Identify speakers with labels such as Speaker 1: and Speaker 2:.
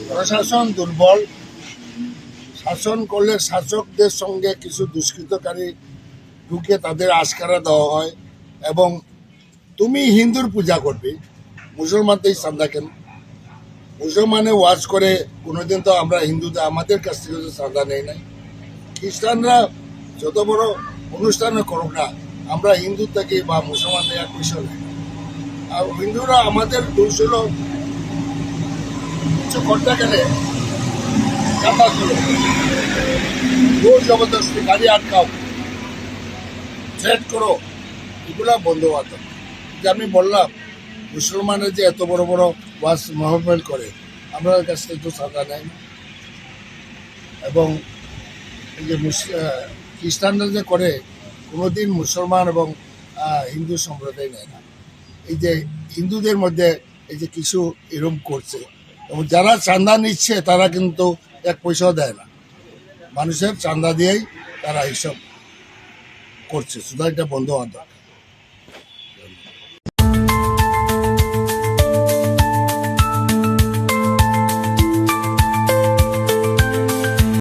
Speaker 1: প্রশাসন দুর্বল, শাসন করলে শাসকদের সঙ্গে কিছু দুষ্কৃতকারী ঢুকে তাদের আশকারা দেওয়া হয় এবং তুমি হিন্দুর পূজা করবে, মুসলমানদের চাঁদা কেন? মুসলমানে ওয়াজ করে কোনোদিন তো আমরা হিন্দুদের আমাদের কাছ থেকে তো চাঁদা নেই নাই। খ্রিস্টানরা যত বড় অনুষ্ঠানে করুক না, আমরা হিন্দু থেকে বা মুসলমান থেকে এক পয়সা নেই। আর হিন্দুরা আমাদের দোষ হলো কিছু করতে গেলে চাঁদা তুলো, জোর জবরদস্তি গাড়ি আটকাও, থ্রেট করো, এগুলা বন্ধ হওয়া দরকার। যে আমি বললাম মুসলমানের যে এত বড় বড় ওয়াজ মাহফিল করে, আমরা কাছ থেকে তো চাঁদা নেই। এবং এই যে খ্রিস্টানরা যে করে কোনোদিন মুসলমান এবং হিন্দু সম্প্রদায় নেয় না। এই যে হিন্দুদের মধ্যে এই যে কিছু এরকম করছে, এবং যারা চাঁদা নিচ্ছে তারা কিন্তু এক পয়সাও দেয় না, মানুষের চাঁদা দিয়েই তারা এইসব করছে। সুতরাং এটা বন্ধ হওয়া দরকার।